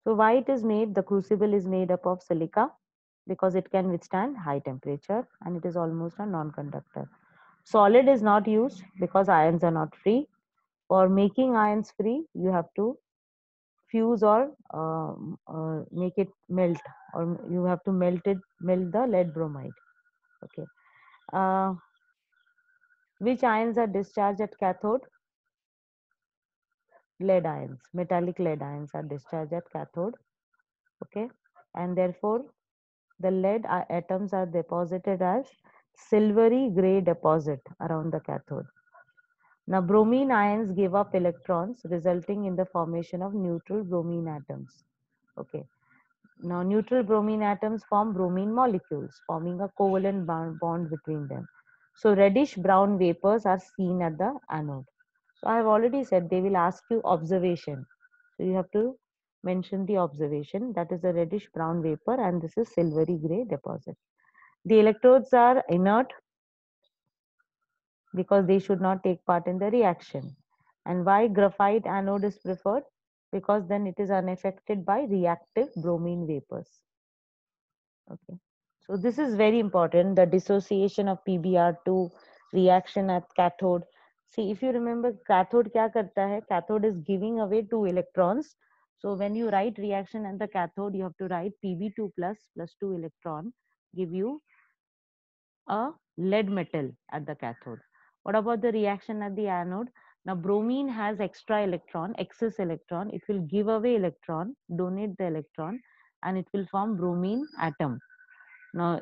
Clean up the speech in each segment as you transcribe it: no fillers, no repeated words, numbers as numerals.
So why it is made? The crucible is made up of silica because it can withstand high temperature and it is almost a non-conductor. Solid is not used because ions are not free. For making ions free, you have to fuse or make it melt, or you have to melt the lead bromide. Okay. Uh, which ions are discharged at cathode? Lead ions, metallic lead ions are discharged at cathode. Okay. And therefore, the lead atoms are deposited as silvery gray deposit around the cathode. Now, bromine ions give up electrons, resulting in the formation of neutral bromine atoms. Okay. Now, neutral bromine atoms form bromine molecules, forming a covalent bond between them. So, reddish brown vapors are seen at the anode. So, I have already said they will ask you observation. So, you have to mention the observation. That is a reddish brown vapor, and this is silvery gray deposit. The electrodes are inert because they should not take part in the reaction. And why graphite anode is preferred? Because then it is unaffected by reactive bromine vapors. Okay. So this is very important, the dissociation of PBr2 reaction at cathode. See, if you remember, cathode kya karta hai? Cathode is giving away 2 electrons. So when you write reaction at the cathode, you have to write Pb2 plus 2 electron, give you a lead metal at the cathode. What about the reaction at the anode? Now bromine has extra electron, excess electron. It will give away electron, donate the electron, and it will form bromine atom. Now,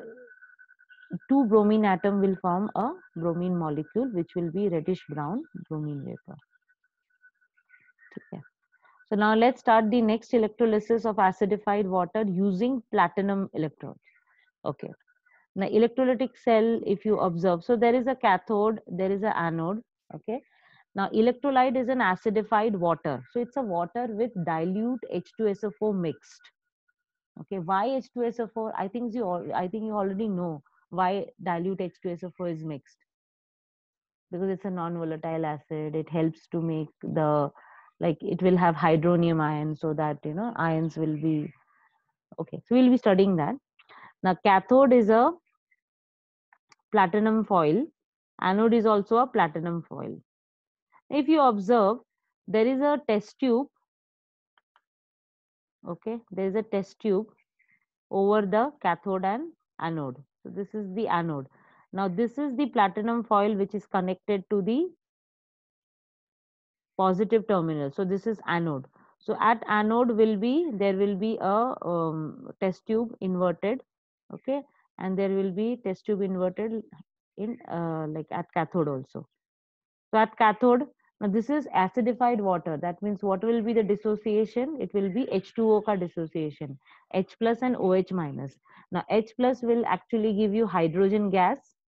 two bromine atom will form a bromine molecule, which will be reddish brown bromine vapor. Okay. So now let's start the next electrolysis of acidified water using platinum electrodes. Okay. Now electrolytic cell, if you observe, so there is a cathode, there is an anode. Okay. Now electrolyte is an acidified water. So it's a water with dilute H2SO4 mixed. Okay, why H2SO4? I think you already know why dilute H2SO4 is mixed, because it's a non-volatile acid. It helps to make the, like, it will have hydronium ions, so that ions will be okay. So we'll be studying that. Now cathode is a platinum foil, anode is also a platinum foil. If you observe, there is a test tube. Okay, there is a test tube over the cathode and anode. So this is the anode. Now this is the platinum foil which is connected to the positive terminal. So this is anode. So at anode there will be a test tube inverted. Okay, and there will be test tube inverted in like at cathode also. So at cathode, now this is acidified water. That means what will be the dissociation? It will be H2O ka dissociation, H plus and OH minus. Now H plus will actually give you hydrogen gas,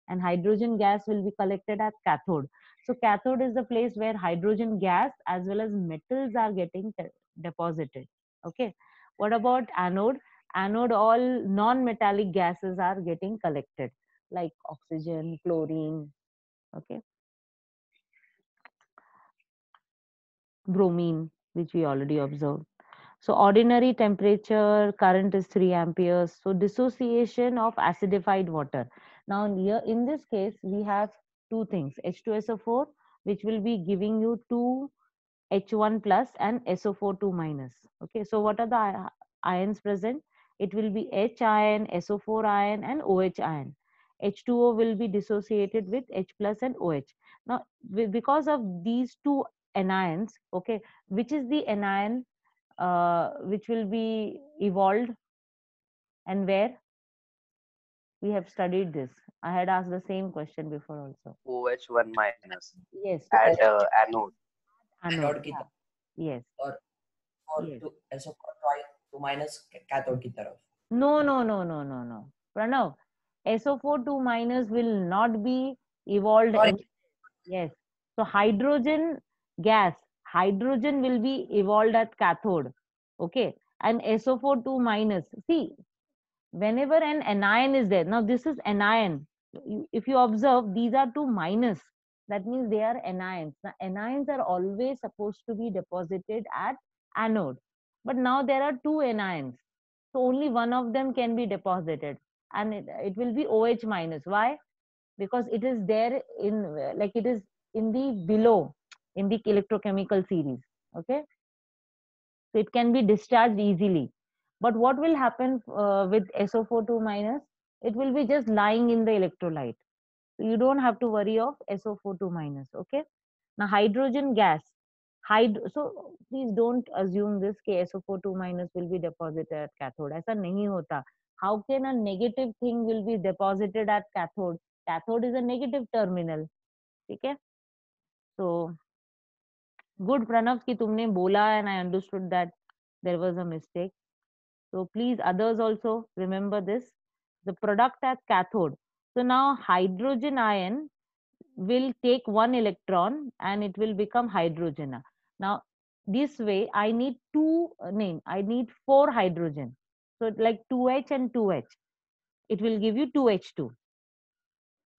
and hydrogen gas will be collected at cathode. So cathode is the place where hydrogen gas as well as metals are getting deposited. Okay. What about anode? Anode, all non-metallic gases are getting collected, like oxygen, chlorine. Okay. Bromine, which we already observed. So ordinary temperature current is 3 amperes. So dissociation of acidified water. Now here in this case, we have two things, H2SO4, which will be giving you 2 H1 plus and SO4 2 minus. Okay, so what are the ions present? It will be H ion, SO4 ion, and OH ion. H2O will be dissociated with H plus and OH. Now, because of these two anions, okay, which is the anion which will be evolved and where? We have studied this. I had asked the same question before also. OH1 minus Yes, to at anode. anode. Anode की तरफ Yes, और yes. To ऐसा to minus cathode की तरफ. No, no, no, no, no, no. Pranav, SO4 2 minus will not be evolved. Sorry. Yes. So hydrogen gas, hydrogen will be evolved at cathode. Okay. And SO4 2 minus. See, whenever an anion is there, now this is anion. If you observe, these are two minus. That means they are anions. Now anions are always supposed to be deposited at anode. but now there are two anions, so only one of them can be deposited, and it will be OH minus. Why? Because it is there in like it is in the below in the electrochemical series. Okay, so it can be discharged easily. But what will happen with SO42 minus? It will be just lying in the electrolyte. So you don't have to worry of SO42 minus. Okay. Now hydrogen gas. So please don't assume this कि SO42 minus will be deposited at cathode. ऐसा नहीं होता. How can a negative thing will be deposited at cathode? Cathode is a negative terminal. ठीक है. So good Pranav कि तुमने बोला and I understood that there was a mistake. So please others also remember this. The product at cathode. So now hydrogen ion will take one electron and it will become hydrogen. Now this way I need I need 4 hydrogen. So like 2H and 2H. It will give you 2H2.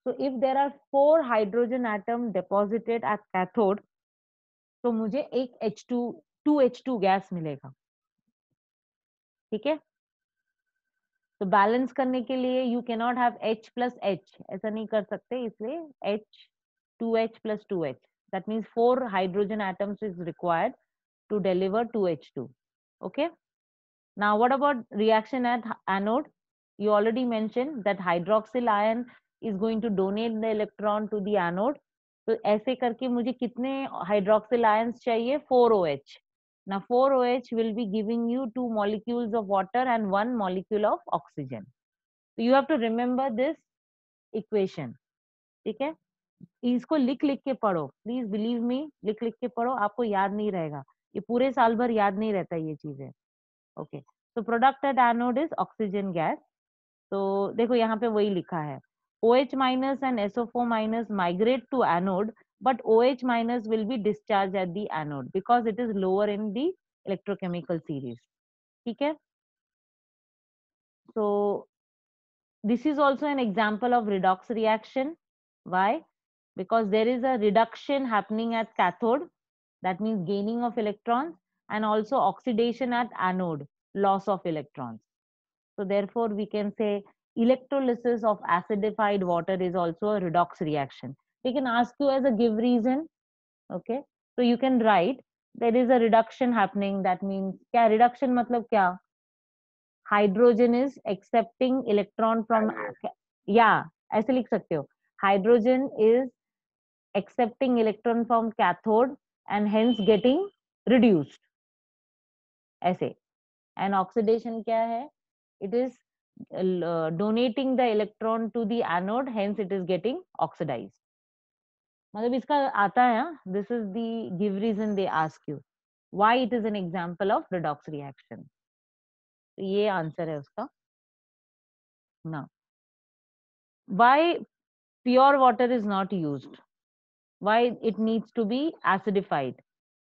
So if there are 4 hydrogen atom deposited at cathode, तो मुझे एक H2 2H2 gas मिलेगा. ठीक है. तो balance करने के लिए you can not have H plus H, ऐसा नहीं कर सकते, इसलिए H 2H plus 2H. That means 4 hydrogen atoms is required to deliver 2H2. Okay. Now what about reaction at anode? You already mentioned that hydroxyl ion is going to donate the electron to the anode. तो ऐसे करके मुझे कितने hydroxyl ions चाहिए? 4OH. Now 4OH will be giving you 2 molecules of water and 1 molecule of oxygen. So you have to remember this equation. ठीक है. इसको लिख लिख के पढ़ो, प्लीज बिलीव मी, लिख लिख के पढ़ो, आपको याद नहीं रहेगा, ये पूरे साल भर याद नहीं रहता ये चीजें. ओके. तो product at anode is oxygen gas. तो देखो यहाँ पे वही लिखा है, OH minus and SO4 minus migrate to anode, but OH minus will be discharged at the anode because it is lower in the electrochemical series. ठीक है. So this is also an example of redox reaction. Why? Because there is a reduction happening at cathode, that means gaining of electrons, and also oxidation at anode, loss of electrons. So therefore we can say electrolysis of acidified water is also a redox reaction. They can ask you as a give reason. Okay, so you can write there is a reduction happening. That means क्या reduction मतलब क्या? Hydrogen is accepting electron from, yeah, ऐसे लिख सकते हो. Hydrogen is accepting electron from cathode and hence getting reduced. ऐसे. And oxidation क्या है? It is donating the electron to the anode, hence it is getting oxidized. मतलब इसका आता है. This is the give reason they ask you. Why it is an example of redox reaction. तो ये answer है उसका. Now, why pure water is not used? Why it needs to be acidified?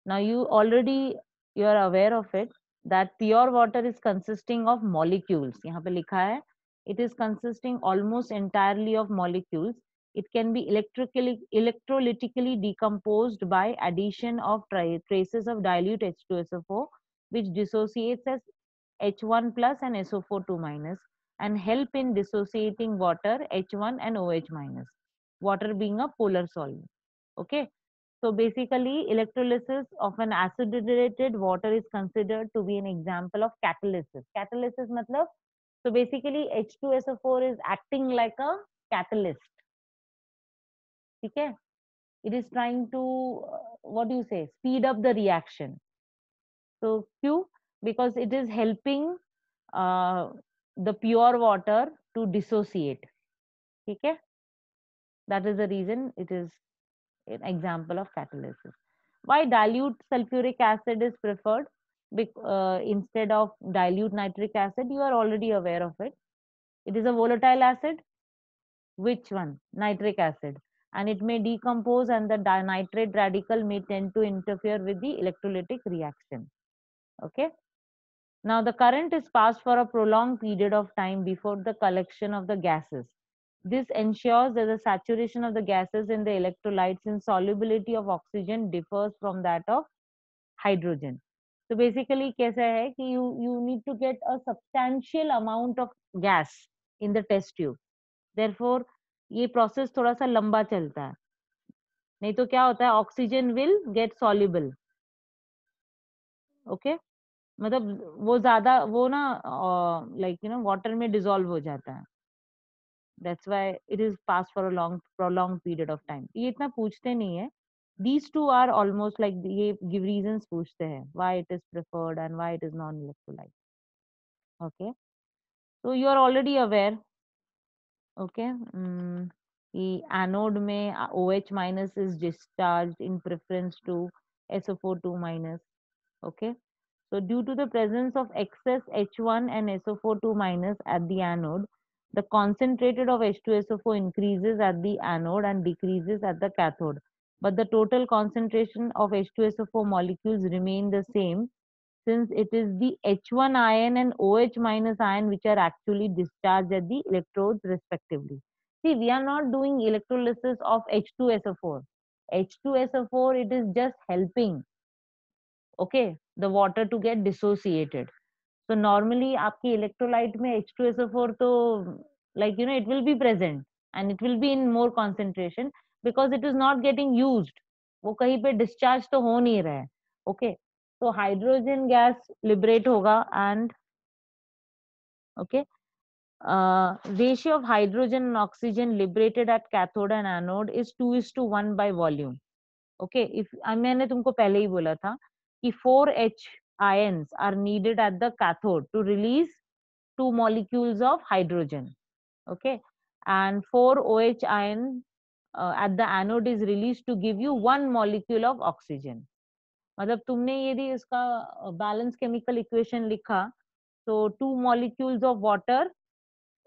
Now you are aware of it that pure water is consisting of molecules. यहाँ पे लिखा है, it is consisting almost entirely of molecules. It can be electrolytically decomposed by addition of traces of dilute H2SO4, which dissociates as H1 plus and SO42 minus, and help in dissociating water H1 and OH minus, water being a polar solvent. Okay. So basically electrolysis of an acidated water is considered to be an example of catalysis. Catalysis matlab, so basically H2SO4 is acting like a catalyst. Okay. It is trying to, what do you say, speed up the reaction. So Q, because it is helping the pure water to dissociate. Okay. That is the reason it is an example of catalysis. Why dilute sulfuric acid is preferred instead of dilute nitric acid? You are already aware of it. It is a volatile acid. Which one? Nitric acid. And it may decompose and the nitrate radical may tend to interfere with the electrolytic reaction. Okay. Now the current is passed for a prolonged period of time before the collection of the gases. This ensures that the saturation of the gases in the electrolytes in solubility of oxygen differs from that of hydrogen. तो basically कैसा है कि you need to get a substantial amount of gas in the test tube. Therefore ये process थोड़ा सा लंबा चलता है, नहीं तो क्या होता है, oxygen will get soluble. Okay, मतलब वो ज्यादा वो ना लाइक वाटर में डिसॉल्व हो जाता है. That's why it is pass for a long prolong period of time. ये इतना पूछते नहीं है. These two are almost like ये give reasons पूछते हैं, why it is preferred and why it is non-electrolyte. Okay, so you are already aware. Okay, the anode में OH minus is discharged in preference to SO4 2 minus. Okay, so due to the presence of excess H1 and SO4 2 minus at the anode, the concentrated of H2SO4 increases at the anode and decreases at the cathode, but the total concentration of H2SO4 molecules remain the same, since it is the H1 ion and OH minus ion which are actually discharged at the electrodes respectively. See, we are not doing electrolysis of H2SO4. H2SO4, it is just helping, okay, the water to get dissociated. So normally आपकी electrolyte में H2SO4 तो like it will be present and it will be in more concentration because it is not getting used. वो कहीं पे discharge तो हो नहीं रहा है. Okay, so hydrogen gas liberate होगा and okay, ratio of hydrogen and oxygen liberated at cathode and anode is 2:1 by volume. Okay, if मैंने तुमको पहले ही बोला था कि 4H ions are needed at the cathode to release 2 molecules of hydrogen. Okay, and 4 OH ion at the anode is released to give you 1 molecule of oxygen. मतलब तुमने यदि इसका बैलेंस केमिकल इक्वेशन लिखा तो 2 molecules of water,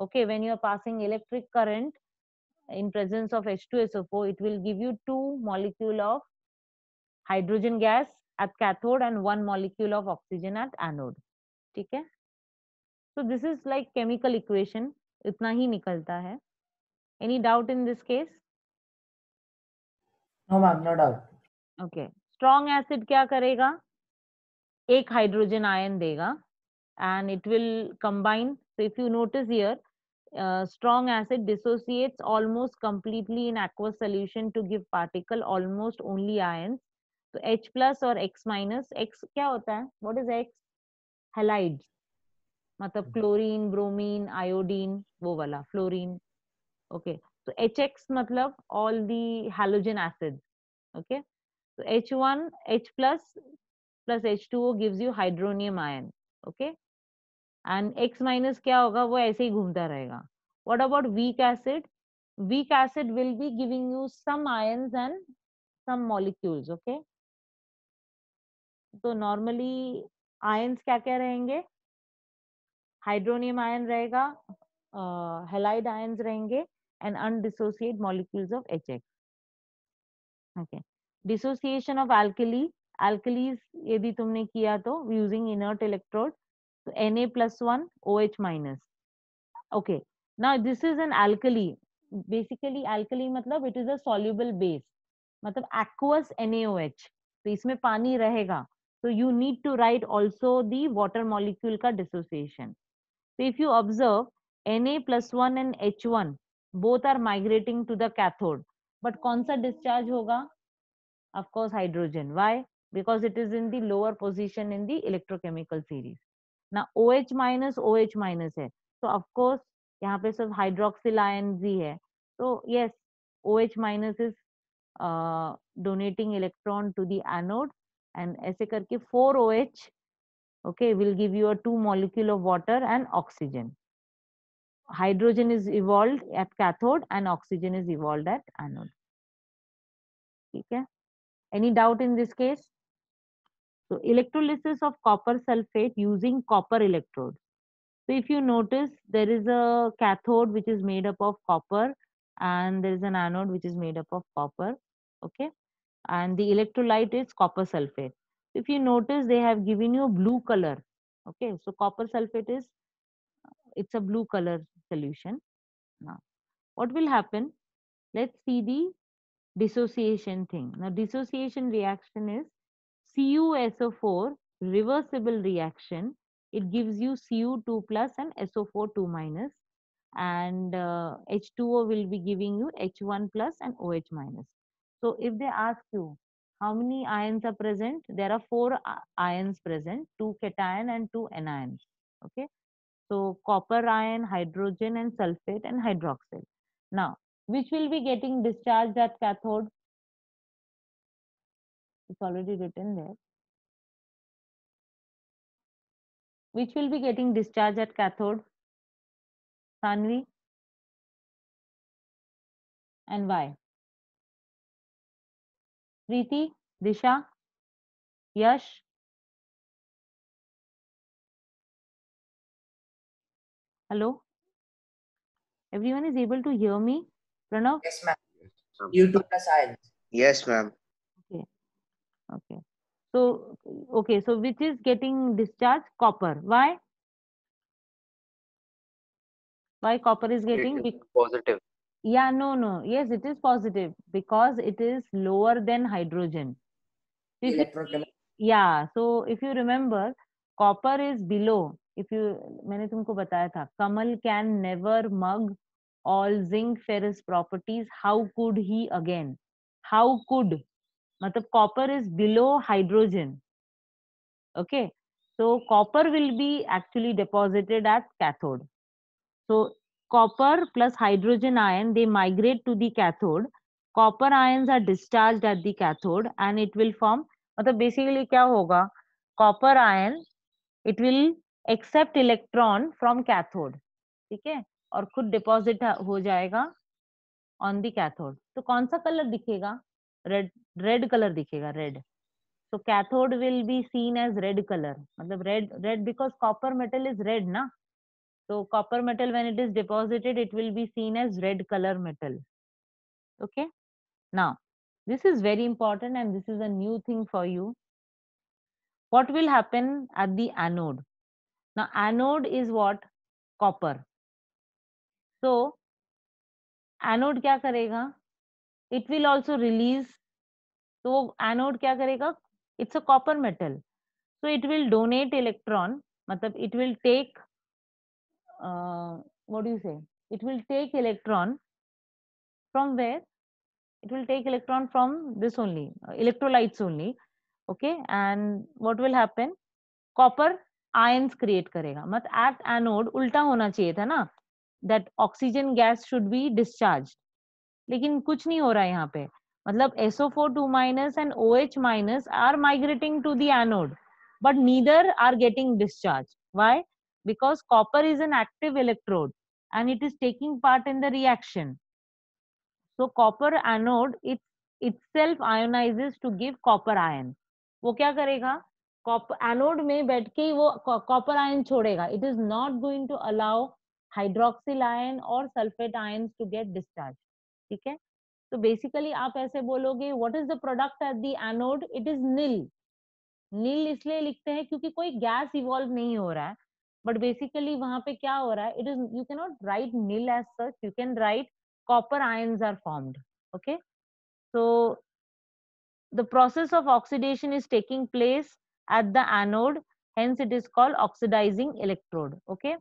okay, when you are passing electric current in presence of H2SO4, it will give you 2 molecule of hydrogen gas at cathode and 1 molecule of oxygen at anode. ठीक है, so this is like chemical equation, इतना ही निकलता है. Any doubt in this case? No ma'am, no doubt. Okay, strong acid क्या करेगा, एक hydrogen ion देगा and it will combine. So if you notice here, strong acid dissociates almost completely in aqueous solution to give particle almost only ions. So H plus or X minus, X क्या होता है, what is X? Halides, मतलब chlorine, bromine, iodine, वो वाला fluorine. Okay, so HX मतलब all the halogen acids. Okay, so H1 H plus plus H2O gives you hydronium ion. Okay, and X minus क्या होगा, वो ऐसे ही घूमता रहेगा. What about weak acid? Weak acid will be giving you some ions and some molecules. Okay, तो normally ions क्या क्या रहेंगे, हाइड्रोनियम आयन रहेगा, हेलाइड आयंस रहेंगे and undissociate molecules of HX. Okay, dissociation of alkali, alkalis यदि तुमने किया तो using inert electrode, so Na plus 1 OH minus. Okay, now this is an alkali. Basically alkali मतलब it is a soluble base, मतलब aqueous NaOH, तो इसमें पानी रहेगा, so you need to write also the water molecule का dissociation. So if you observe, Na plus 1 and H1 both are migrating to the cathode, but कौन सा discharge होगा, of course hydrogen. Why? Because it is in the lower position in the electrochemical series. Now OH minus है, so of course यहाँ पे सब hydroxyl ions ही है, so yes, OH minus is donating electron to the anode and ऐसे करके 4OH, okay, will give you a 2 molecule of water and oxygen. Hydrogen is evolved at cathode and oxygen is evolved at anode. ठीक है, any doubt in this case? So electrolysis of copper sulfate using copper electrodes. So if you notice, there is a cathode which is made up of copper and there is an anode which is made up of copper. Okay, and the electrolyte is copper sulfate. If you notice, they have given you blue color. Okay, so copper sulfate is, it's a blue color solution. Now what will happen, let's see the dissociation thing. Now dissociation reaction is CuSO4 reversible reaction, it gives you Cu2 plus and SO4 2 minus, and H2O will be giving you H1 plus and OH minus. So if they ask you how many ions are present, there are 4 ions present, 2 cation and 2 anions. Okay, so copper ion, hydrogen and sulfate and hydroxyl. Now, which will be getting discharged at cathode? It's already written there. Which will be getting discharged at cathode? Sanvi? And why? Preeti? Disha? Yash? Hello? Everyone is able to hear me? Pranav? Yes, ma'am. ma'am. U2 plus ions. Yes, ma'am. Okay. Okay. So, okay. So, which is getting discharged? Copper. Why? Why copper is It getting? is positive. Yeah, no. Yes, it is positive because it is lower than hydrogen. So if you Electrochemical. yeah, so if you remember, copper is below. If you, मैंने तुमको बताया था, Kamal can never mug all zinc ferrous properties. How could he again? How could? मतलब copper is below hydrogen. Okay, so copper will be actually deposited at cathode. So copper plus hydrogen ion, they migrate to the cathode. Copper ions are discharged at the cathode and it will form, मतलब basically क्या होगा? Copper ion, it will accept electron from cathode, ठीक है, और खुद deposit हो जाएगा on the cathode. तो कौन सा कलर दिखेगा? red color दिखेगा, red. So cathode will be seen as red color, मतलब red because copper metal is red ना. So copper metal, when it is deposited, it will be seen as red color metal. Okay. Now, this is very important and this is a new thing for you. What will happen at the anode? Now, anode is what? Copper. So, anode क्या करेगा? It will also release. So, anode क्या करेगा? It's a copper metal. So, it will donate electron. मतलब it will take, what do you say? It will take electron from where? It will take electron from this only, electrolytes only. Okay, and what will happen? Copper ions create करेगा. मत at anode उल्टा होना चाहिए था ना, that oxygen gas should be discharged. लेकिन कुछ नहीं हो रहा है यहाँ पे, मतलब SO4 2 minus and OH minus are migrating to the anode, but neither are getting discharged. Why? Because copper is an active electrode and it is taking part in the reaction. So copper anode it itself ionizes to give copper ion. वो क्या करेगा? Copper anode में बैठ के ही वो copper ion छोड़ेगा. It is not going to allow hydroxyl ion or sulfate ions to get discharged. ठीक है? तो basically आप ऐसे बोलोगे, what is the product at the anode? It is nil. नील इसलिए लिखते हैं क्योंकि कोई गैस इवॉल्व नहीं हो रहा है, बट बेसिकली वहां पे क्या हो रहा है? It is, you can not write nil as such, you can write copper ions are formed. Okay, so the process of oxidation is taking place at the anode, hence it is called oxidizing electrode. Okay,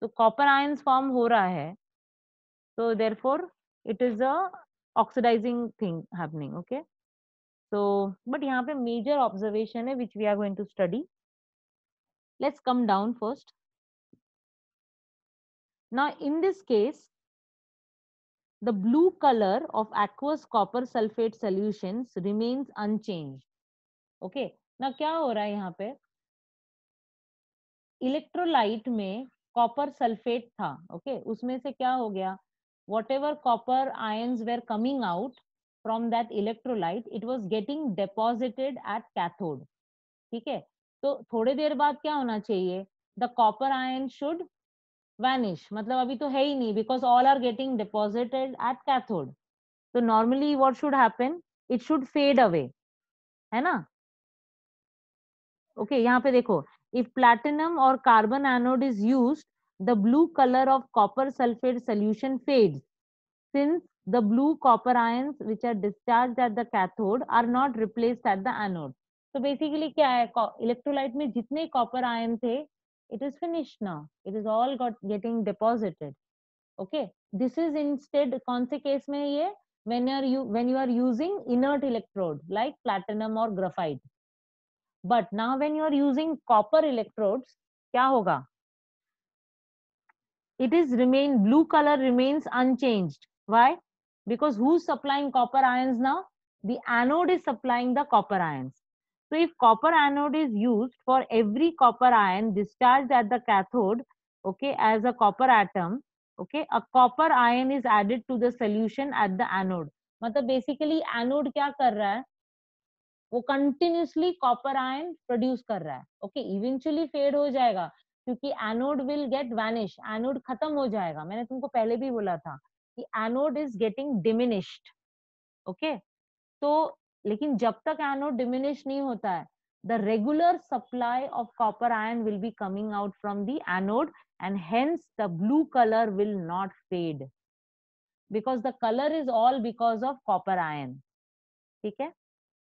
so copper ions form हो रहा है, so therefore it is a oxidizing thing happening. Okay, so but यहाँ पे major observation है which we are going to study. Let's come down first. Now in this case, the blue color of aqueous copper sulfate solutions remains unchanged. Okay, now क्या हो रहा है यहाँ पे? Electrolyte में कॉपर सल्फेट था. Okay okay? उसमें से क्या हो गया? whatever copper ions were coming out from that electrolyte, it was getting deposited at cathode. ठीक है, तो थोड़ी देर बाद क्या होना चाहिए? the copper ion should vanish. मतलब अभी तो है ही नहीं, because all are getting deposited at cathode. So normally what should happen? It should fade away, है ना? Okay, यहाँ पे देखो, if platinum or carbon anode is used, the blue color of copper sulfate solution fades, since the blue copper ions which are discharged at the cathode are not replaced at the anode. So basically क्या है, electrolyte में जितने copper ion थे, it is finished now, it is all getting deposited. Okay, this is instead कौन से case में ये, when you are using inert electrode like platinum or graphite. But now when you are using copper electrodes, क्या होगा, it is remain, blue color remains unchanged. Why? Because who's supplying copper ions now? The anode is supplying the copper ions. So if copper anode is used, for every copper ion discharged at the cathode, okay, as a copper atom, okay, a copper ion is added to the solution at the anode. मतलब basically anode क्या कर रहा है, वो continuously copper ion produce कर रहा है. Okay, eventually fade हो जाएगा क्योंकि anode will get vanish, anode खत्म हो जाएगा. मैंने तुमको पहले भी बोला था कि anode is getting diminished. Okay, तो लेकिन जब तक एनोड डिमिनिश नहीं होता है, the regular supply of copper ion will be coming out from the anode and hence the blue color will not fade because the color is all because of copper ion. ठीक है,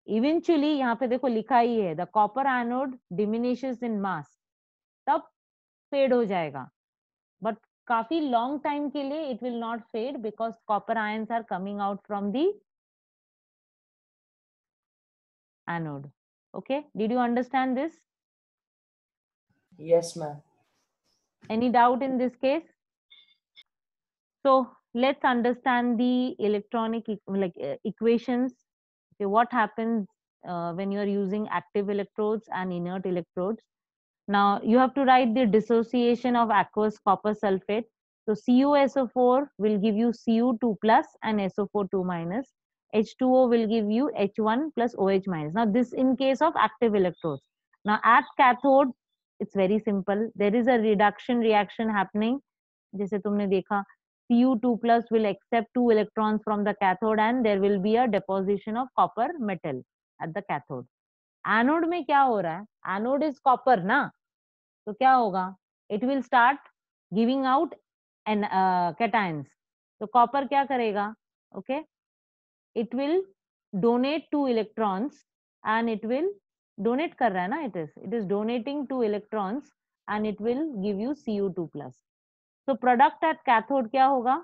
eventually यहाँ पे देखो लिखा ही है, the copper anode diminishes इन मास, तब fade हो जाएगा. बट काफी लॉन्ग टाइम के लिए it will not fade because copper ions are coming out from the anode. Okay, did you understand this? Yes, ma'am. Any doubt in this case? So let's understand the electronic equations. Okay, what happens when you are using active electrodes and inert electrodes? Now you have to write the dissociation of aqueous copper sulfate. So CuSO4 will give you Cu2 plus and SO4 2 minus. H2O will give you H1 plus OH minus. Now this in case of active electrodes. Now at cathode, it's very simple. There is a reduction reaction happening. जैसे तुमने देखा, Cu2 plus will accept 2 electrons from the cathode and there will be a deposition of copper metal at the cathode. Anode में क्या हो रहा है, anode is copper ना, तो क्या होगा, it will start giving out an cations. तो कॉपर क्या करेगा, okay, it will donate 2 electrons and it will donate कर रहा है ना, it is donating 2 electrons and it will give you Cu2 plus. तो प्रोडक्ट एट कैथोड क्या होगा,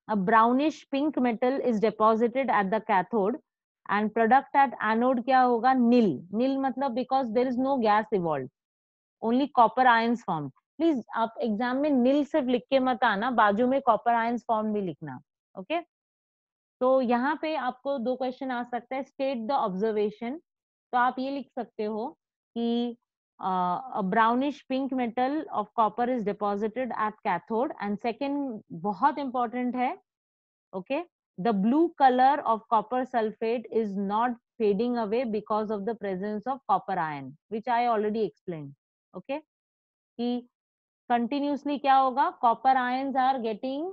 a brownish pink metal is deposited at the cathode and product at anode क्या होगा, nil. Nil मतलब because there is no gas evolved, only copper ions formed. Please आप exam में नील सिर्फ लिख के मत आना, बाजू में कॉपर आयंस फॉर्म भी लिखना. ओके, तो यहाँ पे आपको 2 क्वेश्चन आ सकता है. स्टेट द ऑब्जर्वेशन, तो आप ये लिख सकते हो कि a brownish pink metal of copper is deposited at cathode and second बहुत important है, okay, the blue color of copper sulfate is not fading away because of the presence of copper ion which I already explained. Okay, कि continuously क्या होगा, copper ions are getting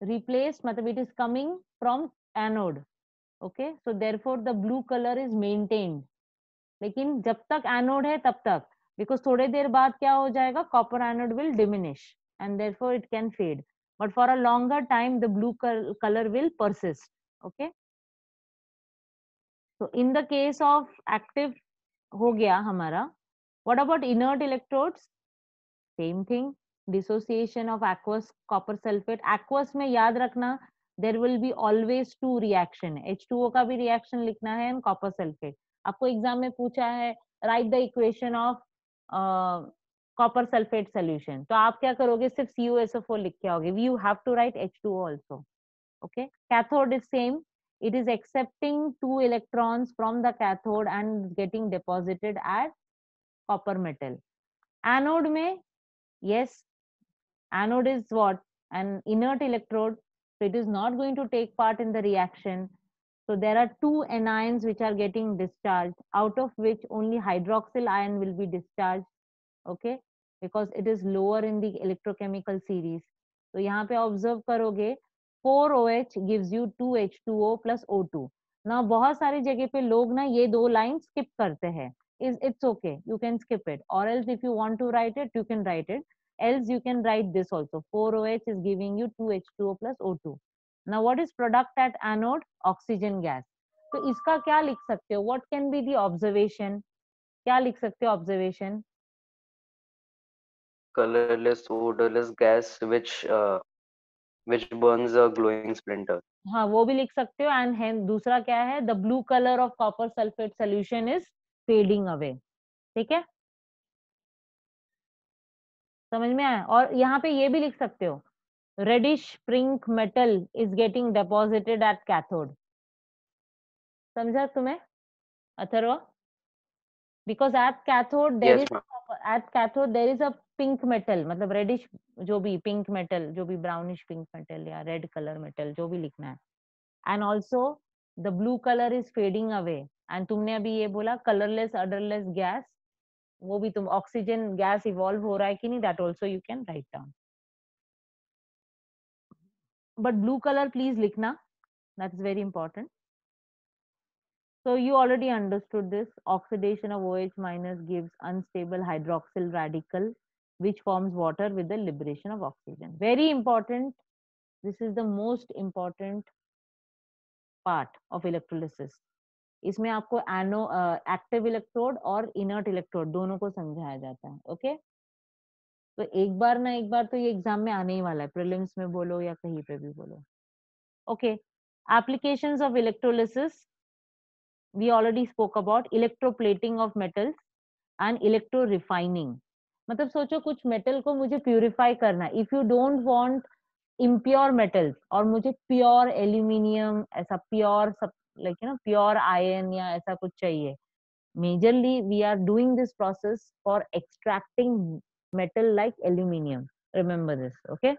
replaced, मतलब it is coming from anode. Okay, so therefore the blue color is maintained. लेकिन जब तक anode है तब तक, बिकॉज थोड़े देर बाद क्या हो जाएगा, copper anode will diminish and therefore it can fade, but for a longer time the blue color will persist. Okay, so in the case of active हो गया हमारा. what about inert electrodes? same thing, dissociation of aqueous copper sulfate. aqueous में याद रखना there will be always 2 reaction, H2O का भी reaction लिखना है and copper sulfate. आपको एग्जाम में पूछा है write the equation of copper sulphate solution, तो आप क्या करोगे, सिर्फ CuSO4 लिख के आओगे. You have to write H2O also. Okay, cathode is same, it is accepting 2 electrons from the cathode and getting deposited at copper metal. anode में, yes, anode is what, an inert electrode, so it is not going to take part in the reaction. So there are 2 anions which are getting discharged, out of which only hydroxyl ion will be discharged. Okay, because it is lower in the electrochemical series. तो यहाँ पे observe करोगे 4OH gives you 2H2O plus O2. Now बहुत सारी जगह पे लोग ना ये 2 लाइन स्किप करते हैं. It's okay, you can skip it, or else if you want to write it, you can write it. Else you can write this also. 4OH is giving you 2H2O plus O2. Now what is product at anode? Oxygen gas. तो इसका क्या लिख सकते हो? What can be the observation? क्या लिख सकते हो observation? colorless, odorless gas which burns a glowing splinter. हाँ, वो भी लिख सकते हो। एंड दूसरा क्या है? The blue colour of copper sulphate solution is fading away. ठीक है, समझ में आया? और यहाँ पे ये भी लिख सकते हो, reddish pink metal is getting deposited at cathode. समझा तुम्हें Atharva? Because at cathode there Yes, is, ma'am. At cathode there is a pink metal, मतलब रेडिश, जो भी पिंक मेटल, जो भी ब्राउनिश पिंक मेटल या रेड कलर मेटल, जो भी लिखना है। And also the blue colour is fading away. And तुमने अभी ये बोला कलरलेस अडरलेस गैस, वो भी तुम, ऑक्सीजन गैस इवॉल्व हो रहा है कि नहीं, that also you can write down. But blue colour please लिखना, that is very important. So you already understood this. Oxidation of OH minus gives unstable hydroxyl radical which forms water with the liberation of oxygen. Very important. This is the most important part of electrolysis. इसमें आपको एनो active electrode और inert electrode दोनों को समझाया जाता है। Okay, तो एक बार ना एक बार तो ये एग्जाम में आने ही वाला है, प्रीलिम्स में बोलो या कहीं पे भी बोलो। Okay, applications of electrolysis we already spoke about, electroplating of metals and electro refining। मतलब सोचो कुछ मेटल को मुझे प्यूरिफाई करना है, if you don't want impure metals और मुझे प्योर एल्यूमिनियम, ऐसा प्योर सब, like you know pure iron या ऐसा कुछ चाहिए, majorly we are doing this process for extracting metal like aluminium, remember this. Okay,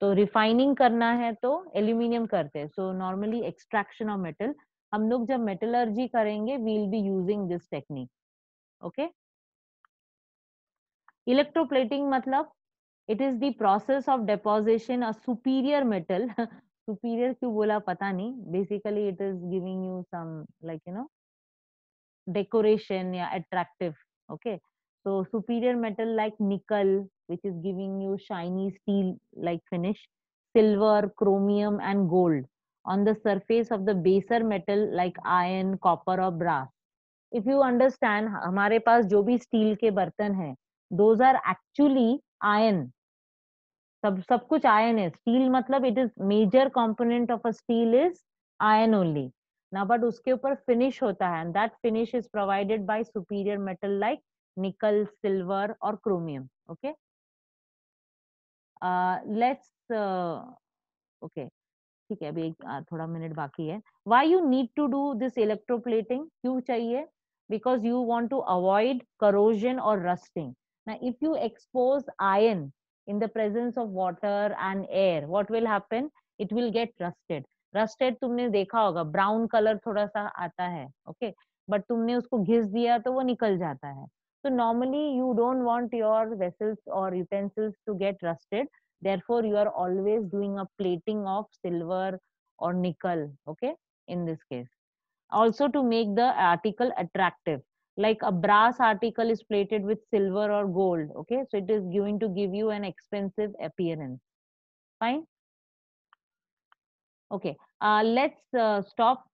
तो रिफाइनिंग करना है तो एल्यूमिनियम करते हैं। So normally extraction of metal, हम लोग जब मेटलर्जी करेंगे will be using this technique. Okay, electroplating मतलब it is the process of deposition a superior metal superior क्यों बोला पता नहीं, basically it is giving you some like you know decoration, yeah, attractive. Okay, so superior metal like nickel which is giving you shiny steel like finish, silver, chromium and gold on the surface of the baser metal like iron, copper or brass। if you understand, हमारे पास जो भी steel के बर्तन हैं those are actually iron, सब कुछ ion है। Steel मतलब it is major component of a steel is iron only ना, बट उसके ऊपर फिनिश होता है and that finish is provided by superior metal like nickel, silver और क्रोमियम। ओके, लेट्स ओके, ठीक है, अभी एक थोड़ा मिनट बाकी है। Why you need to do this electroplating, क्यों चाहिए? Because you want to avoid corrosion और रस्टिंग। ना if you expose iron in the presence of water and air, what will happen? It will get rusted। rusted तुमने देखा होगा, brown colour थोड़ा सा आता है। ओके, बट तुमने उसको घिस दिया तो वो निकल जाता है। तो normally you don't want your vessels or utensils to get rusted, therefore you are always doing a plating of silver or nickel, okay, in this case. Also to make the article attractive, like a brass article is plated with silver or gold, okay, so it is going to give you an expensive appearance। Fine, okay, let's stop